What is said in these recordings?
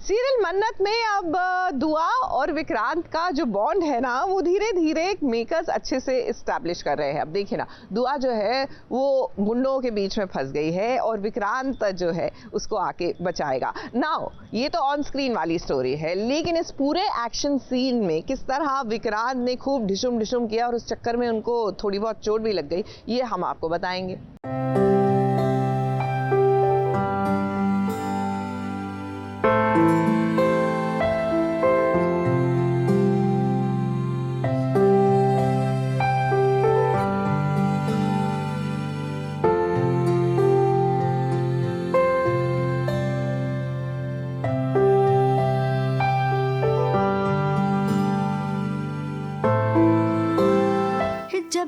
Serial मन्नत में अब दुआ और विक्रांत का जो बॉन्ड है ना, वो धीरे धीरे मेकर्स अच्छे से इस्टेब्लिश कर रहे हैं। अब देखिए ना, दुआ जो है वो गुंडों के बीच में फंस गई है और विक्रांत जो है उसको आके बचाएगा। नाउ ये तो ऑन स्क्रीन वाली स्टोरी है, लेकिन इस पूरे एक्शन सीन में किस तरह विक्रांत ने खूब ढिशुम ढिशुम किया और उस चक्कर में उनको थोड़ी बहुत चोट भी लग गई, ये हम आपको बताएंगे।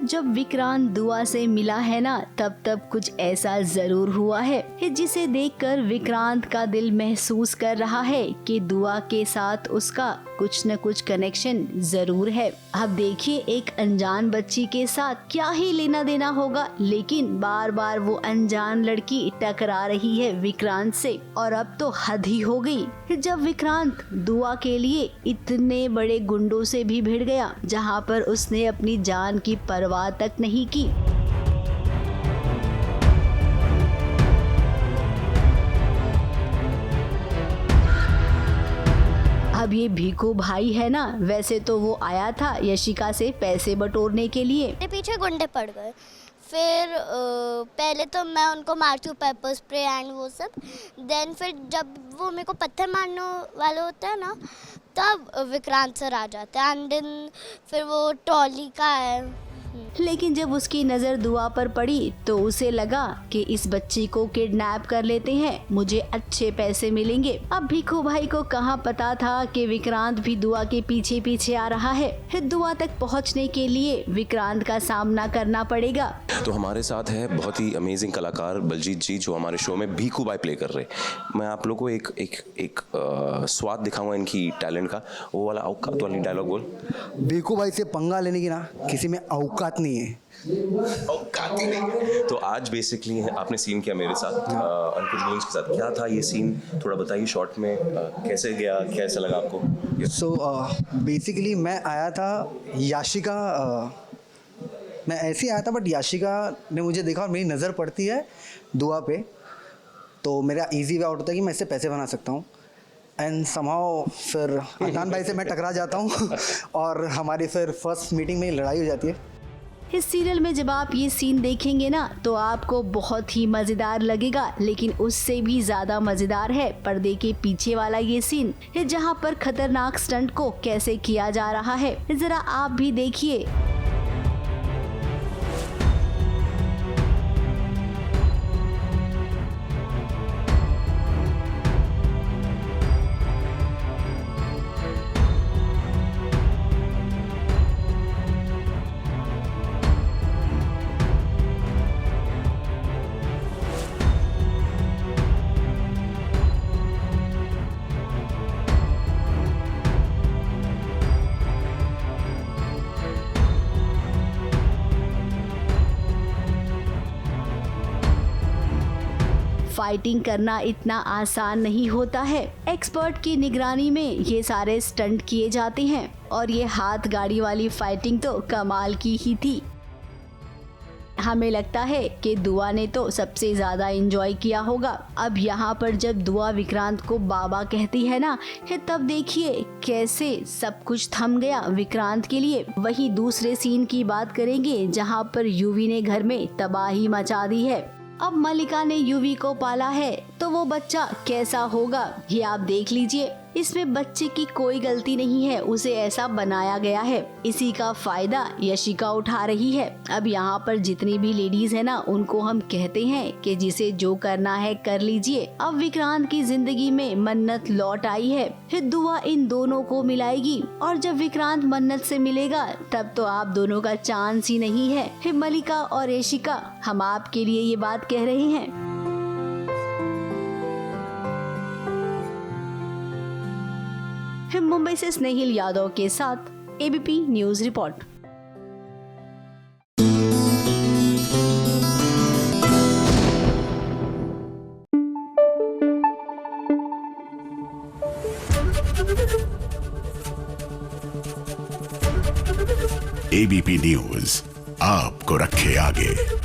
जब विक्रांत दुआ से मिला है ना, तब कुछ ऐसा जरूर हुआ है जिसे देखकर विक्रांत का दिल महसूस कर रहा है कि दुआ के साथ उसका कुछ न कुछ कनेक्शन जरूर है। अब देखिए, एक अनजान बच्ची के साथ क्या ही लेना देना होगा, लेकिन बार बार वो अनजान लड़की टकरा रही है विक्रांत से। और अब तो हद ही हो गई जब विक्रांत दुआ के लिए इतने बड़े गुंडों से भी भिड़ गया, जहाँ पर उसने अपनी जान की परवाह तक नहीं की। अब ये भीखू भाई है ना, वैसे तो वो आया था यशिका से पैसे बटोरने के लिए। मेरे पीछे गुंडे पड़ गए, फिर पहले तो मैं उनको मारती हूँ पेपर स्प्रे एंड वो सब, देन फिर जब वो मेरे को पत्थर मारने वाले होते हैं ना, तब विक्रांत सर आ जाते हैं एंड देन फिर वो ट्रॉली का है। लेकिन जब उसकी नजर दुआ पर पड़ी तो उसे लगा कि इस बच्ची को किडनैप कर लेते हैं, मुझे अच्छे पैसे मिलेंगे। अब भीखू भाई को कहाँ पता था कि विक्रांत भी दुआ के पीछे पीछे आ रहा है। फिर दुआ तक पहुँचने के लिए विक्रांत का सामना करना पड़ेगा। तो हमारे साथ है बहुत ही अमेजिंग कलाकार बलजीत जी, जो हमारे शो में भीखू भाई प्ले कर रहे। मैं आप लोग को एक स्वाद दिखाऊंगा इनकी टैलेंट का। वो वाला औकात वाली डायलॉग बोल। भीखू भाई से पंगा लेने की ना किसी में औकात नहीं है। औकात ही नहीं। तो आज बेसिकली आपने सीन किया मेरे साथ, अंकुश गोविंद के साथ। क्या था ये सीन, थोड़ा बताइए शॉर्ट में, कैसे गया, कैसा लगा आपको? सो बेसिकली मैं आया था याशिका, मैं ऐसे ही आया था, बट याशिका ने मुझे देखा और मेरी नज़र पड़ती है दुआ पे, तो मेरा इजी वे आउट होता है कि मैं इससे पैसे बना सकता हूँ। एंड समहाउ फिर अदनान भाई से मैं टकरा जाता हूँ और हमारी फिर फर्स्ट मीटिंग में लड़ाई हो जाती है। इस सीरियल में जब आप ये सीन देखेंगे ना, तो आपको बहुत ही मजेदार लगेगा, लेकिन उससे भी ज्यादा मजेदार है पर्दे के पीछे वाला ये सीन, जहाँ पर खतरनाक स्टंट को कैसे किया जा रहा है। जरा आप भी देखिए। फाइटिंग करना इतना आसान नहीं होता है। एक्सपर्ट की निगरानी में ये सारे स्टंट किए जाते हैं और ये हाथ गाड़ी वाली फाइटिंग तो कमाल की ही थी। हमें लगता है कि दुआ ने तो सबसे ज्यादा एंजॉय किया होगा। अब यहाँ पर जब दुआ विक्रांत को बाबा कहती है ना, तब देखिए कैसे सब कुछ थम गया विक्रांत के लिए। वही दूसरे सीन की बात करेंगे जहाँ पर यूवी ने घर में तबाही मचा दी है। अब मलिका ने यूवी को पाला है, तो वो बच्चा कैसा होगा ये आप देख लीजिए। इसमें बच्चे की कोई गलती नहीं है, उसे ऐसा बनाया गया है। इसी का फायदा यशिका उठा रही है। अब यहाँ पर जितनी भी लेडीज है ना, उनको हम कहते हैं कि जिसे जो करना है कर लीजिए। अब विक्रांत की जिंदगी में मन्नत लौट आई है, फिर दुआ इन दोनों को मिलाएगी और जब विक्रांत मन्नत से मिलेगा तब तो आप दोनों का चांस ही नहीं है। फिर मलिका और यशिका, हम आपके लिए ये बात कह रहे हैं। मुंबई से स्नेहिल यादव के साथ ABP news report. ABP news आपको रखे आगे।